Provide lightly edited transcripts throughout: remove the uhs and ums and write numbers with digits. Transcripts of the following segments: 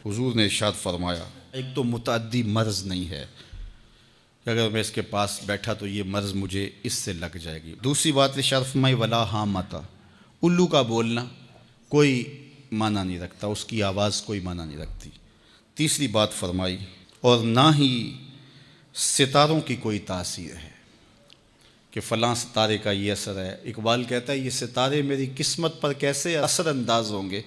حضور نے ارشاد فرمایا ایک تو متعدی مرض نہیں ہے کہ اگر میں اس کے پاس بیٹھا تو یہ مرض مجھے اس سے لگ جائے گی۔ دوسری بات ارشاد فرمائی ولا حامتا، الو کا بولنا کوئی معنی نہیں رکھتا، اس کی آواز کوئی معنی نہیں رکھتی۔ تیسری بات فرمائی اور نہ ہی ستاروں کی کوئی تاثیر ہے کہ فلاں ستارے کا یہ اثر ہے۔ اقبال کہتا ہے یہ ستارے میری قسمت پر کیسے اثر انداز ہوں گے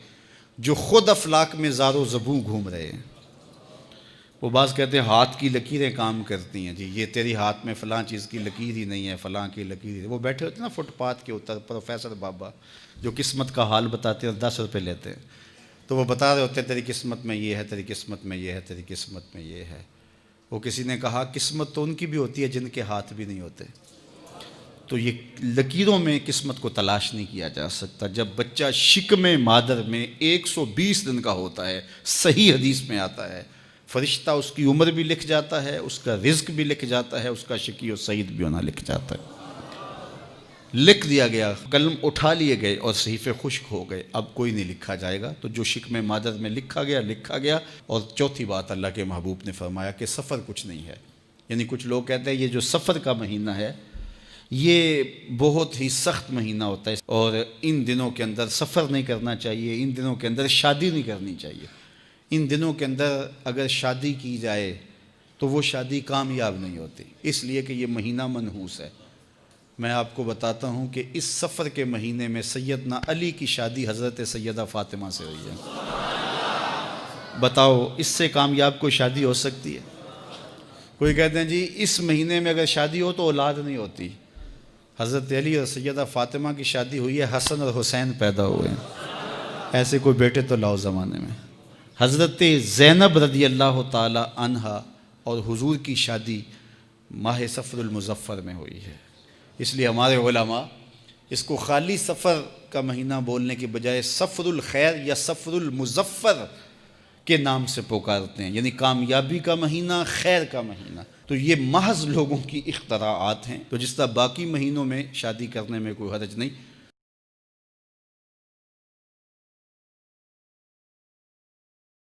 جو خود افلاک میں زار و زبوں گھوم رہے ہیں۔ وہ بعض کہتے ہیں ہاتھ کی لکیریں کام کرتی ہیں، جی یہ تیری ہاتھ میں فلاں چیز کی لکیر ہی نہیں ہے، فلاں کی لکیر ہی۔ وہ بیٹھے ہوتے ہیں نا فٹ پاتھ کے اوپر پروفیسر بابا جو قسمت کا حال بتاتے ہیں اور 10 روپے لیتے ہیں، تو وہ بتا رہے ہوتے ہیں تیری قسمت میں یہ ہے، تیری قسمت میں یہ ہے، تیری قسمت میں یہ ہے۔ وہ کسی نے کہا قسمت تو ان کی بھی ہوتی ہے جن کے ہاتھ بھی نہیں ہوتے۔ تو یہ لکیروں میں قسمت کو تلاش نہیں کیا جا سکتا۔ جب بچہ شکم مادر میں 120 دن کا ہوتا ہے، صحیح حدیث میں آتا ہے، فرشتہ اس کی عمر بھی لکھ جاتا ہے، اس کا رزق بھی لکھ جاتا ہے، اس کا شقی و سعید بھی ہونا لکھ جاتا ہے۔ لکھ دیا گیا، قلم اٹھا لیے گئے اور صحیفے خشک ہو گئے، اب کوئی نہیں لکھا جائے گا۔ تو جو شکم مادر میں لکھا گیا۔ اور چوتھی بات اللہ کے محبوب نے فرمایا کہ سفر کچھ نہیں ہے۔ یعنی کچھ لوگ کہتے ہیں یہ جو سفر کا مہینہ ہے یہ بہت ہی سخت مہینہ ہوتا ہے اور ان دنوں کے اندر سفر نہیں کرنا چاہیے، ان دنوں کے اندر شادی نہیں کرنی چاہیے، ان دنوں کے اندر اگر شادی کی جائے تو وہ شادی کامیاب نہیں ہوتی، اس لیے کہ یہ مہینہ منحوس ہے۔ میں آپ کو بتاتا ہوں کہ اس سفر کے مہینے میں سیدنا علی کی شادی حضرت سیدہ فاطمہ سے ہوئی ہے۔ بتاؤ اس سے کامیاب کوئی شادی ہو سکتی ہے؟ کوئی کہتے ہیں جی اس مہینے میں اگر شادی ہو تو اولاد نہیں ہوتی۔ حضرت علی اور سیدہ فاطمہ کی شادی ہوئی ہے، حسن اور حسین پیدا ہوئے ہیں، ایسے کوئی بیٹے تو لاؤ زمانے میں۔ حضرت زینب رضی اللہ تعالی عنہا اور حضور کی شادی ماہ صفر المظفر میں ہوئی ہے۔ اس لیے ہمارے علماء اس کو خالی سفر کا مہینہ بولنے کے بجائے صفر الخیر یا صفر المظفر کے نام سے پکارتے ہیں، یعنی کامیابی کا مہینہ، خیر کا مہینہ۔ تو یہ محض لوگوں کی اختراعات ہیں، تو جس طرح باقی مہینوں میں شادی کرنے میں کوئی حرج نہیں۔